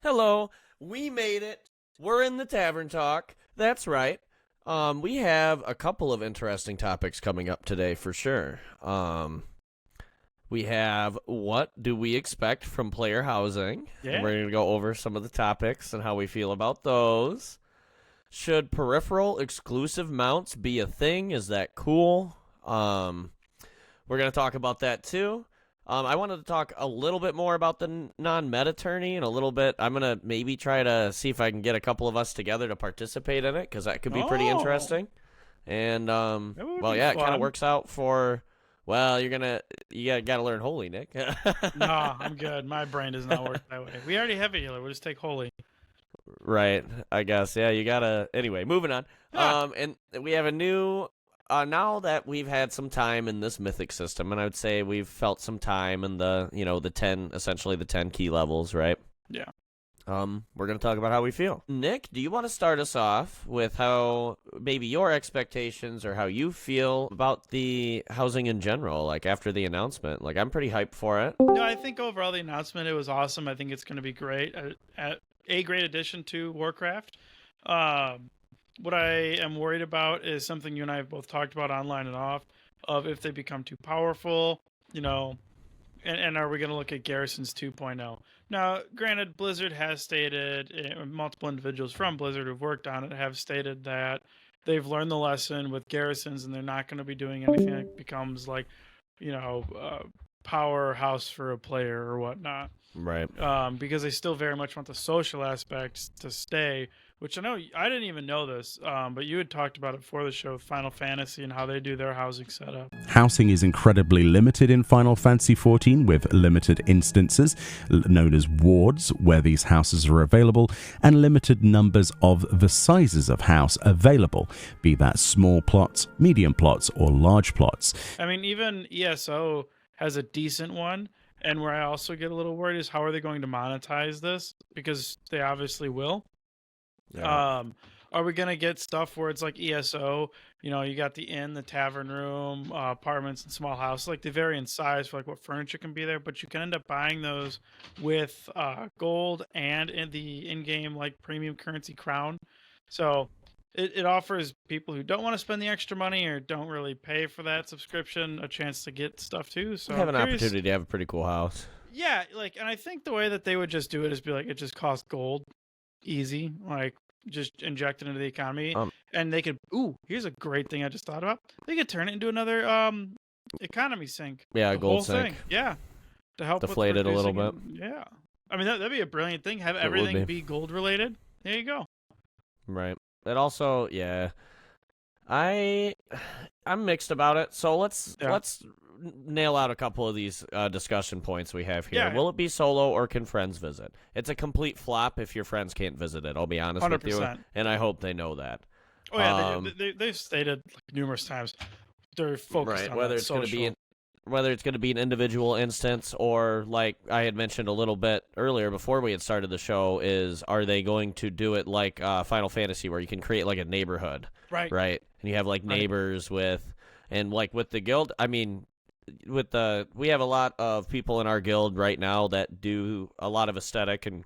Hello, we made it. We're in the Tavern Talk. That's right. We have a couple of interesting topics coming up today for sure. We have what do we expect from player housing? Yeah. And we're going to go over some of the topics and how we feel about those. Should peripheral exclusive mounts be a thing? Is that cool? We're going to talk about that too. I wanted to talk a little bit more about the non-meta tourney and a little bit. I'm going to maybe try to see if I can get a couple of us together to participate in it because that could be pretty interesting. And, It kind of works out for, well, you got to learn Holy, Nick. Nah, I'm good. My brain does not work that way. We already have a healer. We'll just take Holy. Right, I guess. Yeah, you got to. Anyway, moving on. Yeah. And we have a new. Now that we've had some time in this mythic system, and I would say we've felt some time in the 10 key levels, right? Yeah. We're going to talk about how we feel. Nick, do you want to start us off with how maybe your expectations or how you feel about the housing in general, like after the announcement? Like, I'm pretty hyped for it. No, I think overall the announcement, it was awesome. I think it's going to be great. A great addition to Warcraft. What I am worried about is something you and I have both talked about online and off, of if they become too powerful, and are we going to look at Garrisons 2.0? Now, granted, Blizzard has stated, multiple individuals from Blizzard who've worked on it have stated that they've learned the lesson with Garrisons and they're not going to be doing anything that becomes like, powerhouse for a player or whatnot. Right. Because they still very much want the social aspects to stay, which I know I didn't even know this, but you had talked about it before the show with Final Fantasy and how they do their housing setup. Housing is incredibly limited in Final Fantasy XIV, with limited instances known as wards where these houses are available, and limited numbers of the sizes of house available, be that small plots, medium plots, or large plots. I mean, even ESO has a decent one. And where I also get a little worried is how are they going to monetize this? Because they obviously will. Yeah. Are we going to get stuff where it's like ESO, you got the inn, the tavern room, apartments, and small house, like they vary in size for like what furniture can be there, but you can end up buying those with gold and in the in-game like premium currency crown. So it offers people who don't want to spend the extra money or don't really pay for that subscription a chance to get stuff too. So have an opportunity to have a pretty cool house. Yeah, and I think the way that they would just do it is be like, it just costs gold, easy, like just inject it into the economy, and they could. Ooh, here's a great thing I just thought about. They could turn it into another economy sink. Yeah, the gold whole sink. Thing. Yeah, to help deflate it a little bit. Yeah, I mean that'd be a brilliant thing. Have everything be gold related. There you go. Right. It also, yeah, I'm mixed about it. So let's nail out a couple of these discussion points we have here. Yeah. Will it be solo or can friends visit? It's a complete flop if your friends can't visit it. I'll be honest 100%. with you, and I hope they know that. Oh yeah, they've stated numerous times they're focused on whether that it's going to social. be whether it's going to be an individual instance or, like I had mentioned a little bit earlier before we had started the show, are they going to do it like Final Fantasy where you can create like a neighborhood, right? And you have like neighbors with the guild. I mean, we have a lot of people in our guild right now that do a lot of aesthetic and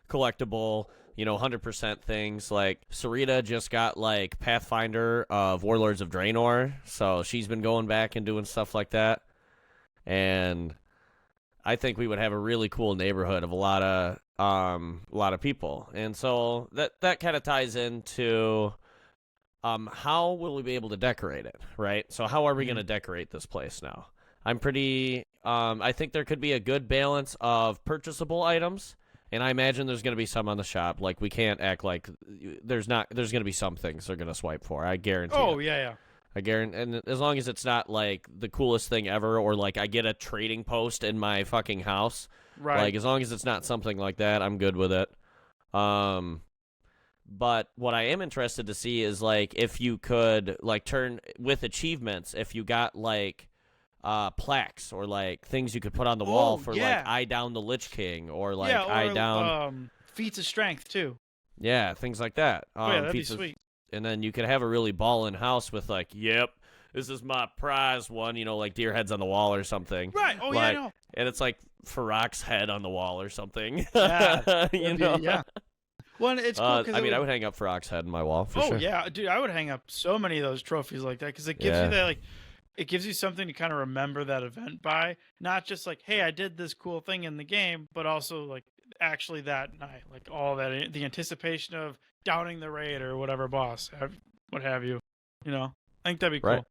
collectible, 100% things. Like Sarita just got like Pathfinder of Warlords of Draenor, so she's been going back and doing stuff like that. And I think we would have a really cool neighborhood of a lot of people. And so that kind of ties into how will we be able to decorate it, right? So how are we going to decorate this place now? I'm pretty I think there could be a good balance of purchasable items. And I imagine there's going to be some on the shop. Like, we can't act like there's going to be some things they're going to swipe for. I guarantee. Oh, it. yeah. I guarantee. And as long as it's not, like, the coolest thing ever or, like, I get a trading post in my fucking house. Right. Like, as long as it's not something like that, I'm good with it. But what I am interested to see is, like, if you could, like, turn with achievements, if you got, like, plaques or like things you could put on the wall for like I down the Lich King or like I down feats of strength too. Yeah, things like that. That'd be sweet. And then you could have a really ballin' house with like, yep, this is my prize one, like deer heads on the wall or something. Right. Oh like, yeah, I know. And it's like Farrak's head on the wall or something. Yeah, You know? yeah. Well, it's cool because I would hang up Farrak's head on my wall for sure. Oh yeah, dude, I would hang up so many of those trophies like that because it gives you that like, it gives you something to kind of remember that event by, not just like, hey, I did this cool thing in the game, but also like actually that night, like all that, the anticipation of downing the raid or whatever boss, what have you, you know. I think that'd be cool. Right.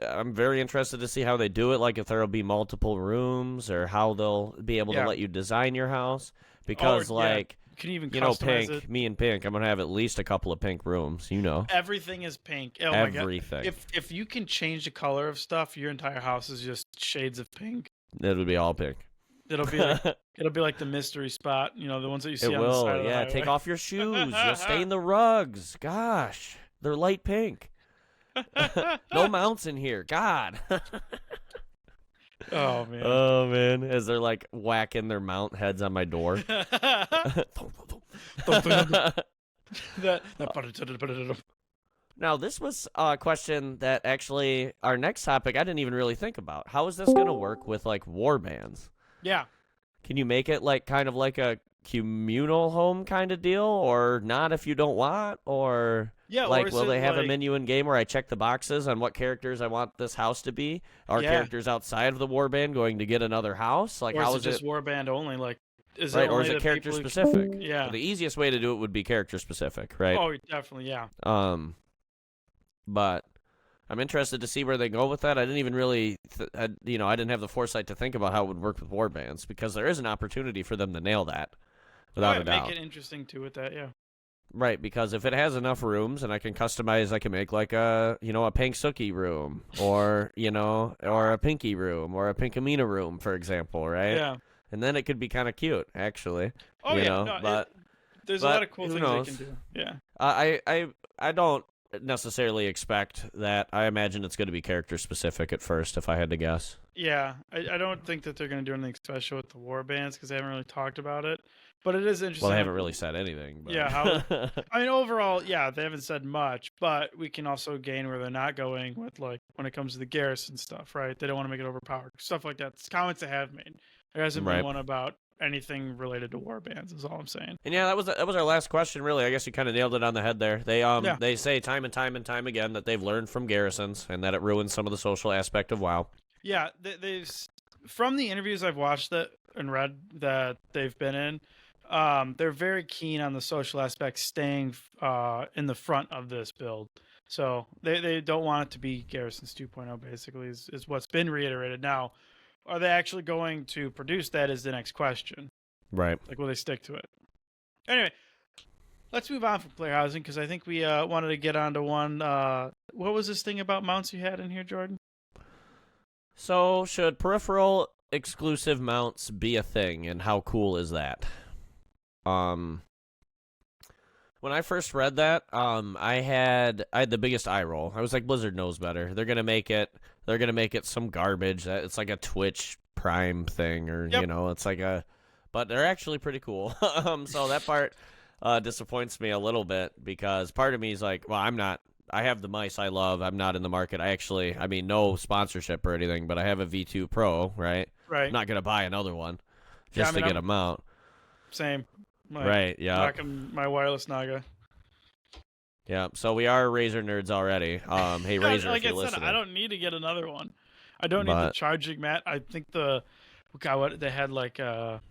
I'm very interested to see how they do it, like if there'll be multiple rooms or how they'll be able to let you design your house. Because, you can even customize Pink, me and Pink, I'm going to have at least a couple of pink rooms, you know. Everything is pink. Oh Everything. my God. If you can change the color of stuff, your entire house is just shades of pink. It would be all pink. It'll be like the mystery spot, you know, the ones that you see on the side of the highway. Take off your shoes. You'll stain the rugs. Gosh, they're light pink. No mounts in here. God. Oh man. Oh man. As they're like whacking their mount heads on my door. Now, this was a question that actually our next topic I didn't even really think about. How is this going to work with like war bands? Yeah. Can you make it like kind of like a communal home kind of deal, or not if you don't want, or like will they have a menu in game where I check the boxes on what characters I want this house to be? Are characters outside of the warband going to get another house? Like, or how is it just warband only? Like, is it or is it character specific? Yeah. Well, the easiest way to do it would be character specific, right? Oh, definitely, yeah. But I'm interested to see where they go with that. I didn't even really, I didn't have the foresight to think about how it would work with warbands, because there is an opportunity for them to nail that. Without a doubt. Make it interesting too with that, yeah. Right, because if it has enough rooms and I can customize, I can make like a pink Suki room, or, or a pinky room, or a pinkamina room, for example, right? Yeah. And then it could be kind of cute, actually. Oh, there's a lot of cool things they can do. Yeah. I don't necessarily expect that. I imagine it's going to be character specific at first, if I had to guess. Yeah, I don't think that they're going to do anything special with the war bands because they haven't really talked about it. But it is interesting. Well, they haven't really said anything. But. Yeah, I mean, overall, yeah, they haven't said much, but we can also gain where they're not going with, like, when it comes to the garrison stuff, right? They don't want to make it overpowered. Stuff like that. It's comments they have made. There hasn't been one about anything related to war bands, is all I'm saying. And yeah, that was our last question, really. I guess you kind of nailed it on the head there. They say time and time again that they've learned from garrisons and that it ruins some of the social aspect of WoW. Yeah, they've from the interviews I've watched that and read that they've been in, they're very keen on the social aspect staying in the front of this build. So they don't want it to be Garrisons 2.0, basically, is what's been reiterated. Now, are they actually going to produce that is the next question. Right. Like, will they stick to it? Anyway, let's move on from player housing, because I think we wanted to get onto one. What was this thing about mounts you had in here, Jordan? So, should peripheral exclusive mounts be a thing, and how cool is that? When I first read that, I had the biggest eye roll. I was like, Blizzard knows better. They're gonna make it some garbage. It's like a Twitch Prime thing, or it's like but they're actually pretty cool. So that part disappoints me a little bit, because part of me is like, well, I have the mice I love. I'm not in the market. No sponsorship or anything, but I have a V2 Pro, right? Right. I'm not gonna buy another one just to get a mount. Same. Right, yeah. Rocking my wireless Naga. Yeah, so we are Razer nerds already. Hey, Razer, like if you're I said, listening. I don't need to get another one. I don't need the charging mat. I think what they had, like a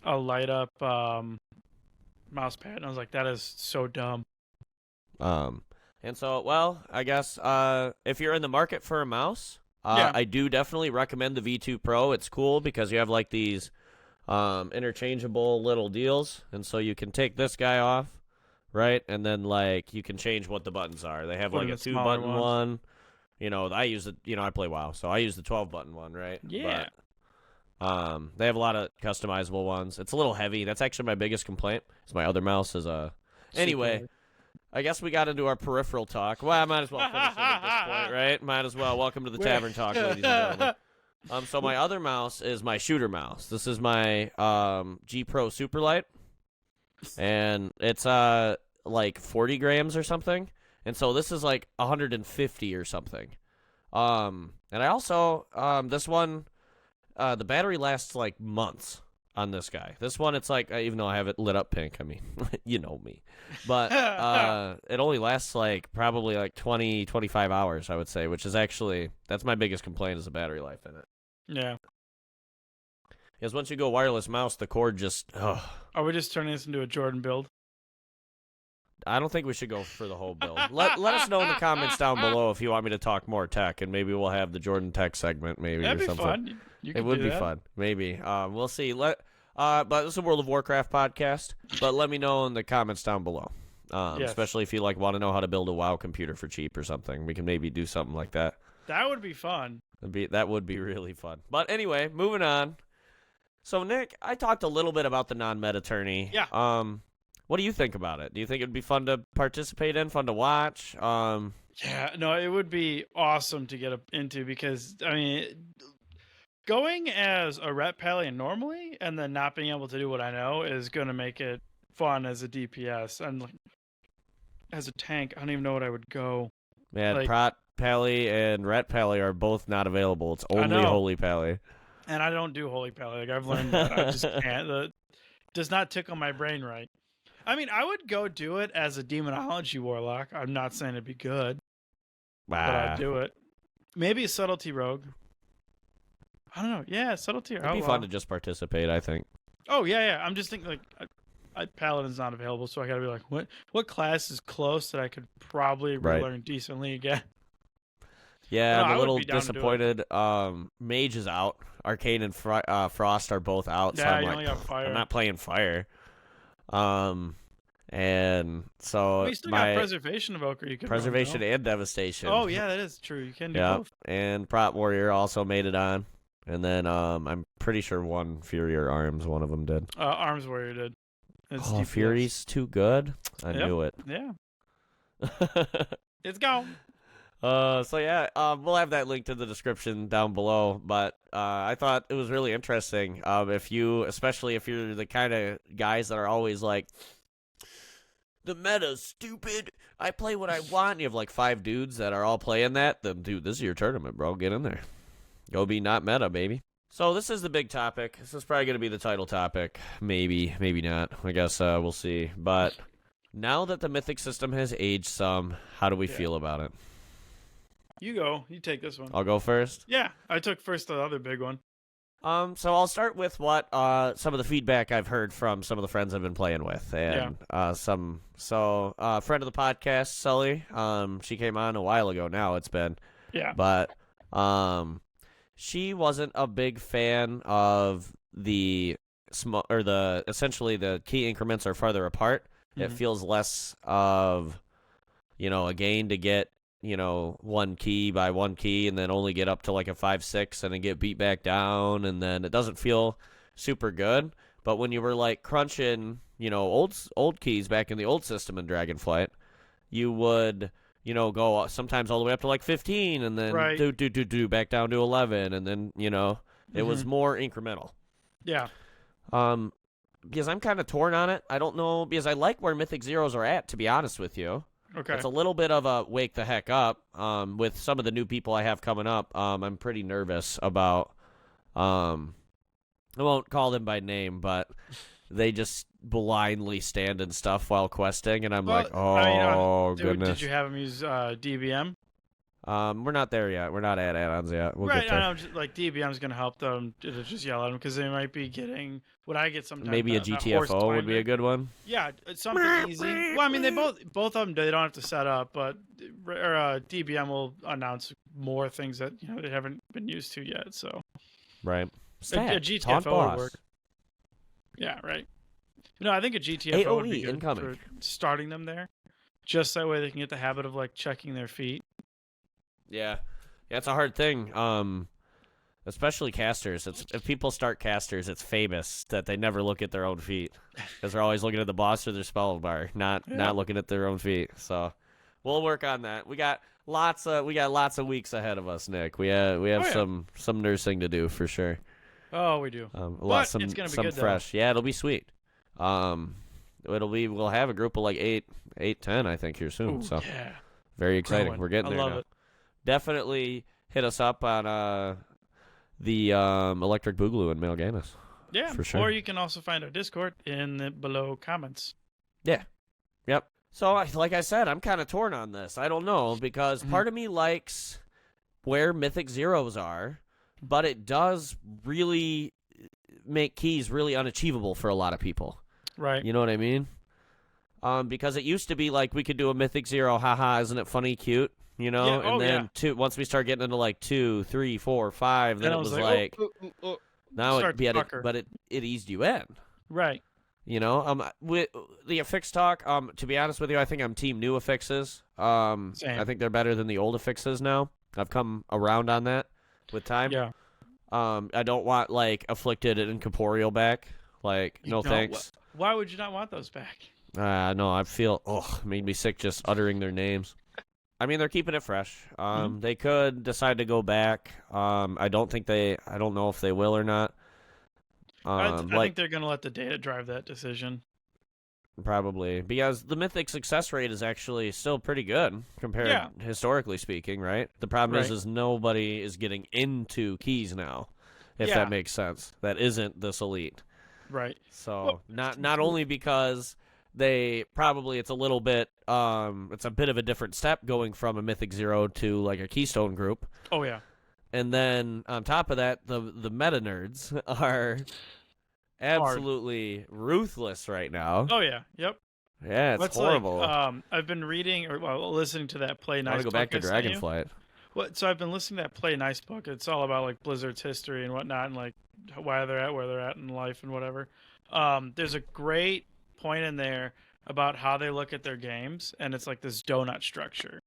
light up mouse pad, and I was like, that is so dumb. And so, well, I guess if you're in the market for a mouse, I do definitely recommend the V2 Pro. It's cool because you have like these interchangeable little deals, and so you can take this guy off, right, and then like you can change what the buttons are. They have like a 2-button one. I use I play WoW, so I use the 12-button one, right? Yeah. But, they have a lot of customizable ones. It's a little heavy. That's actually my biggest complaint. Is my other mouse is Anyway, I guess we got into our peripheral talk. Well, I might as well finish it at this point, right? Might as well. Welcome to the Tavern Talk, ladies and gentlemen. So my other mouse is my shooter mouse. This is my G Pro Superlight, and it's like 40 grams or something. And so this is like 150 or something. And I also this one the battery lasts like months on this guy. This one, it's like, even though I have it lit up pink, I mean, you know me. But it only lasts like probably like 20, 25 hours, I would say, which is actually, that's my biggest complaint is the battery life in it. Yeah. Because once you go wireless mouse, the cord just, Are we just turning this into a Jordan build? I don't think we should go for the whole build. Let us know in the comments down below if you want me to talk more tech, and maybe we'll have the Jordan Tech segment, maybe. That'd or be something. fun. It would be fun, maybe. We'll see. But this is a World of Warcraft podcast. But let me know in the comments down below, Yes. especially if you want to know how to build a WoW computer for cheap or something. We can maybe do something like that. That would be fun. That would be really fun. But anyway, moving on. So Nick, I talked a little bit about the non-meta tourney. Yeah. What do you think about it? Do you think it'd be fun to participate in, fun to watch? Yeah, no, it would be awesome to get into because, I mean, going as a Ret Pally normally and then not being able to do what I know is going to make it fun as a DPS. And like, as a tank, I don't even know what I would go. Man, like, Prot Pally and Ret Pally are both not available. It's only Holy Pally. And I don't do Holy Pally. Like, I've learned that. I just can't. That does not tickle my brain right. I mean, I would go do it as a Demonology Warlock. I'm not saying it'd be good, but I'd do it. Maybe a Subtlety Rogue. I don't know. Yeah, Subtlety or It'd be fun to just participate, I think. Oh, yeah. I'm just thinking, like, Paladin's not available, so I gotta be like, what class is close that I could probably relearn decently again? Yeah, No, I'm a little disappointed. Mage is out. Arcane and Frost are both out, so I'm only got Fire. I'm not playing Fire. And so you still got Preservation Evoker. You can Preservation and Devastation. Oh yeah, that is true. You can do both. And Prot Warrior also made it on, and then I'm pretty sure one Fury or Arms, one of them did. Arms Warrior did. Oh, Fury's too good. I knew it. Yeah. It's gone. So yeah, we'll have that linked in the description down below. But I thought it was really interesting. Especially if you're the kind of guys that are always like, the meta's stupid. I play what I want. And you have like 5 dudes that are all playing that. Then, dude, this is your tournament, bro. Get in there. Go be not meta, baby. So this is the big topic. This is probably going to be the title topic. Maybe not. I guess we'll see. But now that the Mythic system has aged some, how do we feel about it? You go. You take this one. I'll go first? Yeah, I took first the other big one. So I'll start with what some of the feedback I've heard from some of the friends I've been playing with, and friend of the podcast, Sully. She came on a while ago. Now it's been, but she wasn't a big fan of the essentially the key increments are farther apart. Mm-hmm. It feels less of a gain to get 1 key by 1 key and then only get up to like a 5-6 and then get beat back down, and then it doesn't feel super good. But when you were like crunching, old keys back in the old system in Dragonflight, you would, go sometimes all the way up to like 15 and then do back down to 11, and then, it was more incremental. Yeah. Because I'm kind of torn on it. I don't know, because I like where Mythic Zeros are at, to be honest with you. Okay. It's a little bit of a wake the heck up with some of the new people I have coming up. I'm pretty nervous about, I won't call them by name, but they just blindly stand and stuff while questing, and I'm goodness. Did you have them use DBM? We're not there yet. We're not at add-ons yet. We'll get there. I know, like DBM is going to help them to just yell at them because they might be getting what I get sometimes. Maybe a GTFO would be a good one. Yeah, it's something easy. Well, I mean, they both of them, they don't have to set up, but DBM will announce more things that they haven't been used to yet. So right, a GTFO would work. Yeah, right. No, I think a GTFO AOE would be good incoming. for starting them there, just that way they can get the habit of like checking their feet. Yeah, it's a hard thing. Especially casters. If people start casters, it's famous that they never look at their own feet because they're always looking at the boss or their spell bar, not looking at their own feet. So we'll work on that. We got lots of weeks ahead of us, Nick. We have some nursing to do for sure. Oh, we do. It's gonna be some good, fresh. Though. Yeah, it'll be sweet. We'll have a group of like 8, 10, I think, here soon. Ooh, so yeah. Very exciting. We're getting there I love now. it. Definitely hit us up on the Electric Boogaloo and Mal'Ganis. Yeah, for sure. Or you can also find our Discord in the below comments. Yeah. Yep. So, like I said, I'm kind of torn on this. I don't know, because part of me likes where Mythic Zeros are, but it does really make keys really unachievable for a lot of people. Right. You know what I mean? Because it used to be like we could do a Mythic Zero, haha, isn't it funny, cute? You know? Yeah, and then once we start getting into like 2, 3, 4, 5, then it was like now it eased you in. Right. You know, with the affix talk, to be honest with you, I think I'm team new affixes. Same. I think they're better than the old affixes now. I've come around on that with time. Yeah. I don't want like afflicted and incorporeal back. Like, no thanks. Why would you not want those back? No, I feel it made me sick just uttering their names. I mean, they're keeping it fresh. They could decide to go back. I don't know if they will or not. I think they're going to let the data drive that decision. Probably, because the Mythic success rate is actually still pretty good compared, historically speaking, right? The problem is nobody is getting into keys now, if that makes sense. That isn't this elite. Right. So, not only because it's a little bit, it's a bit of a different step going from a Mythic Zero to like a Keystone group. Oh, yeah. And then on top of that, the meta nerds are absolutely ruthless right now. Oh yeah, yep. Yeah, it's horrible. I've been reading listening to that Play Nice. I want to go back to Dragonflight. So I've been listening to that Play Nice book. It's all about like Blizzard's history and whatnot, and like why they're at where they're at in life and whatever. There's a great point in there about how they look at their games, and it's like this donut structure.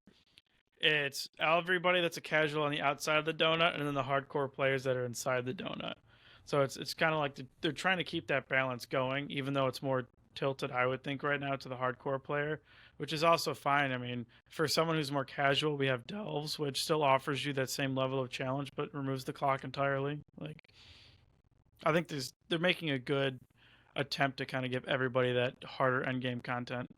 It's everybody that's a casual on the outside of the donut, and then the hardcore players that are inside the donut. So it's kind of like they're trying to keep that balance going, even though it's more tilted, I would think, right now to the hardcore player, which is also fine. I mean, for someone who's more casual, we have Delves, which still offers you that same level of challenge, but removes the clock entirely. Like, I think they're making a good attempt to kind of give everybody that harder endgame content.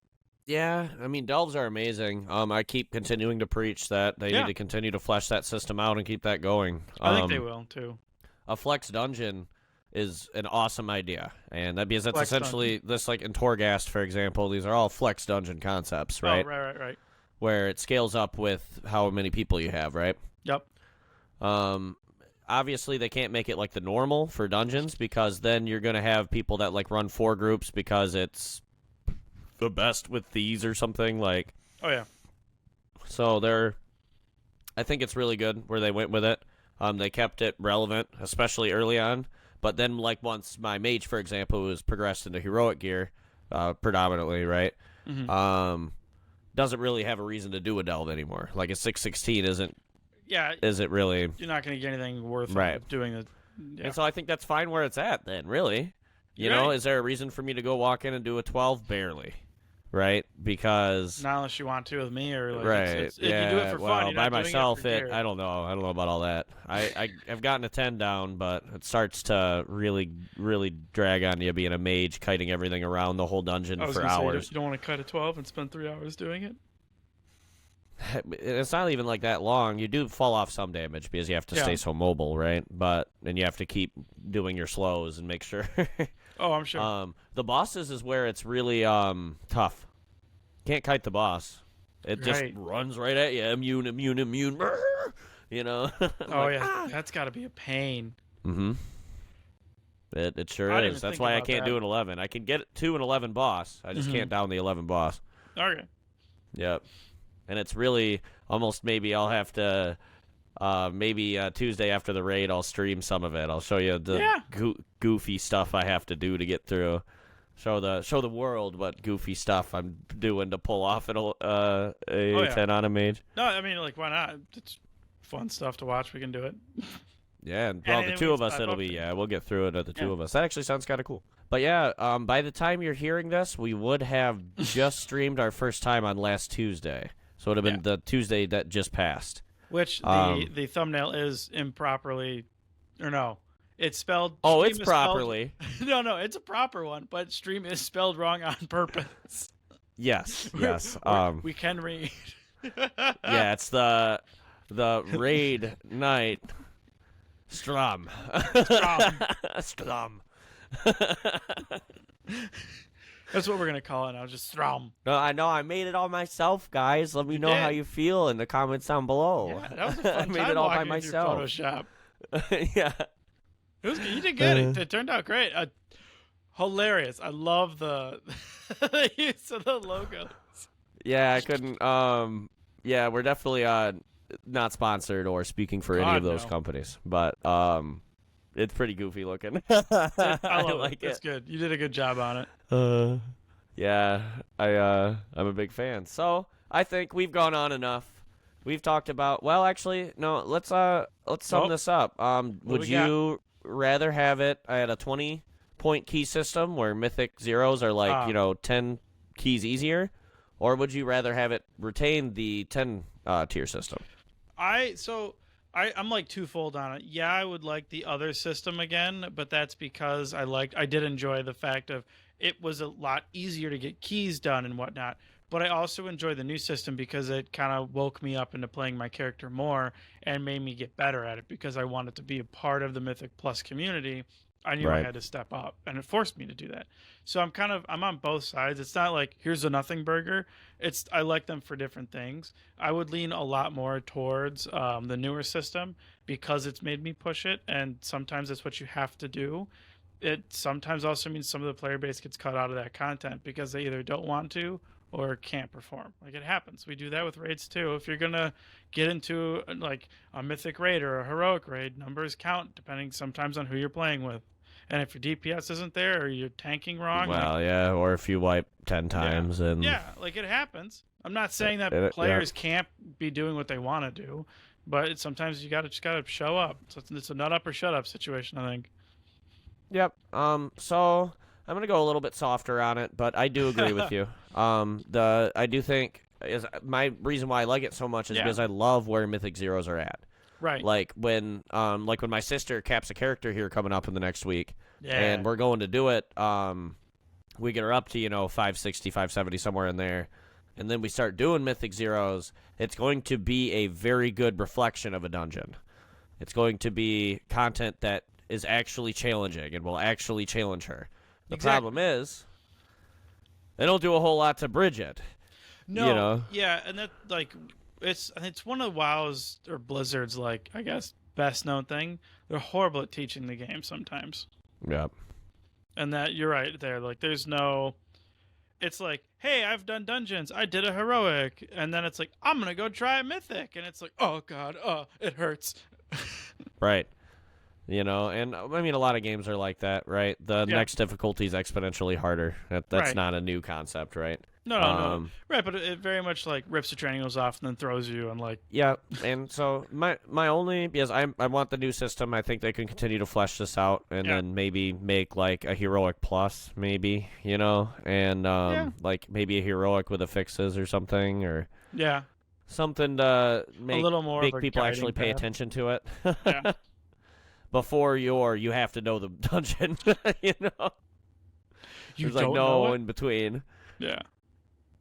Yeah, I mean, Delves are amazing. I keep continuing to preach that they need to continue to flesh that system out and keep that going. I think they will, too. A flex dungeon is an awesome idea, and that's essentially this, like in Torghast, for example. These are all flex dungeon concepts, right? Oh, right. Where it scales up with how many people you have, right? Yep. Obviously, they can't make it like the normal for dungeons, because then you're going to have people that like run 4 groups because it's the best with these or something like. Oh yeah. So I think it's really good where they went with it. They kept it relevant, especially early on. But then, like, once my mage, for example, was progressed into heroic gear, predominantly, right? Mm-hmm. Doesn't really have a reason to do a delve anymore. Like a 616 isn't. Yeah. Is it really? You're not going to get anything worth doing it. Yeah. And so I think that's fine where it's at. Then, really, you know, is there a reason for me to go walk in and do a 12? Barely. Right, because not unless you want to with me, or like if you do it for fun. By myself, I don't know. I don't know about all that. I've gotten a 10 down, but it starts to really, really drag on you being a mage, kiting everything around the whole dungeon for hours. You don't want to cut a 12 and spend 3 hours doing it. It's not even like that long. You do fall off some damage because you have to stay so mobile, right? And you have to keep doing your slows and make sure. Oh, I'm sure. The bosses is where it's really tough. Can't kite the boss. It just runs right at you. Immune. You know? Oh, yeah. That's got to be a pain. Mm-hmm. It sure is. That's why I can't do an 11. I can get to an 11 boss. I just can't down the 11 boss. Okay. Yep. And it's really almost maybe I'll have to... Tuesday after the raid, I'll stream some of it. I'll show you the goofy stuff I have to do to get through. Show the world what goofy stuff I'm doing to pull off a 10 on a mage. No, I mean, like, why not? It's fun stuff to watch. We can do it. Yeah, well, the two of us, it'll be, we'll get through it at the two of us. That actually sounds kind of cool. But yeah, by the time you're hearing this, we would have just streamed our first time on last Tuesday. So it would have been the Tuesday that just passed. Which the thumbnail is improperly, or no, it's spelled. Oh, it's properly. No, it's a proper one, but stream is spelled wrong on purpose. Yes. We can read. Yeah, it's the raid night Strum. Strum. Strum. That's what we're gonna call it now. Just Strum. No, I know. I made it all myself, guys. Let me know how you feel in the comments down below. Yeah, that was a fun I made time it all by walking through myself. Photoshop. Yeah. You did good. It turned out great. Hilarious. I love the use of the logos. Yeah, I couldn't. Yeah, we're definitely not sponsored or speaking for any of those companies, but it's pretty goofy looking. I like it. It's good. You did a good job on it. Yeah, I'm a big fan. So I think we've gone on enough. We've talked about. Well, actually, no. Let's sum this up. Would you rather have it at a 20-point key system where Mythic zeros are like 10 keys easier, or would you rather have it retain the 10 tier system? I'm like twofold on it. Yeah, I would like the other system again, but that's because I did enjoy the fact of it was a lot easier to get keys done and whatnot. But I also enjoy the new system because it kind of woke me up into playing my character more and made me get better at it because I wanted to be a part of the Mythic Plus community. I knew I had to step up, and it forced me to do that. So I'm on both sides. It's not like here's a nothing burger. I like them for different things. I would lean a lot more towards the newer system because it's made me push it, and sometimes it's what you have to do. It sometimes also means some of the player base gets cut out of that content because they either don't want to or can't perform. Like, it happens. We do that with raids too. If you're gonna get into like a mythic raid or a heroic raid, numbers count depending sometimes on who you're playing with. And if your DPS isn't there or you're tanking wrong, or if you wipe 10 times and like it happens. I'm not saying that players can't be doing what they want to do, but sometimes you just gotta show up. So it's a nut up or shut up situation, I think. Yep. So I'm gonna go a little bit softer on it, but I do agree with you. I do think my reason why I like it so much is because I love where Mythic Zeros are at. Right. Like when my sister caps a character here coming up in the next week, and we're going to do it. We get her up to 560, 570 somewhere in there, and then we start doing Mythic Zeros. It's going to be a very good reflection of a dungeon. It's going to be content that is actually challenging and will actually challenge her. The problem is, they don't do a whole lot to bridge it. No, yeah, and that it's one of WoW's or Blizzard's I guess best known thing. They're horrible at teaching the game sometimes. Yep. And that you're right there. Like there's no. It's like, hey, I've done dungeons. I did a heroic, and then it's like I'm gonna go try a mythic, and it's like, oh god, it hurts. Right. And I mean, a lot of games are like that, right? The next difficulty is exponentially harder. That's not a new concept, right? No. Right, but it very much rips the training wheels off and then throws you and Yeah, and so my only, because I want the new system. I think they can continue to flesh this out and then maybe make a heroic plus, maybe, and maybe a heroic with the fixes or something, or something to make a little more make people actually pay attention to it. Yeah. Before you have to know the dungeon, There's no in between. Yeah.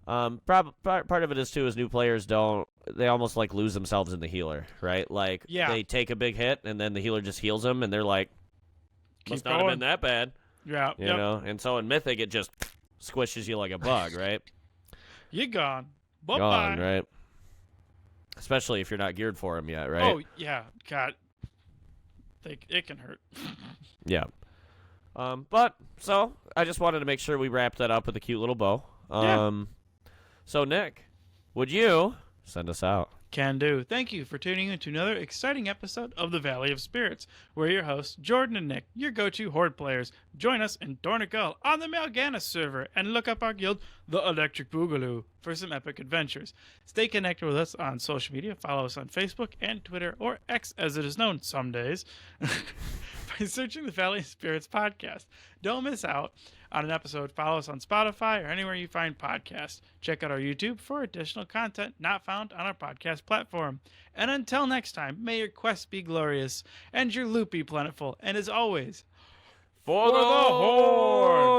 Part of it is too is new players they almost lose themselves in the healer, right? They take a big hit and then the healer just heals them and they're like, must not have been that bad. Yeah. You know, and so in Mythic it just squishes you like a bug, right? You're gone. Bye-bye. Gone, right? Especially if you're not geared for them yet, right? Oh yeah, God. It can hurt. Yeah. But so I just wanted to make sure we wrapped that up with a cute little bow. So Nick, would you send us out? Can do. Thank you for tuning in to another exciting episode of the Valley of Spirits. We're your hosts, Jordan and Nick, your go-to Horde players. Join us in Dornigal on the Mal'Ganis server and look up our guild, the Electric Boogaloo, for some epic adventures. Stay connected with us on social media. Follow us on Facebook and Twitter, or X as it is known some days, by searching the Valley of Spirits podcast. Don't miss out on an episode. Follow us on Spotify or anywhere you find podcasts. Check out our YouTube for additional content not found on our podcast platform. And until next time, may your quest be glorious and your loot be plentiful. And as always, for the Horde!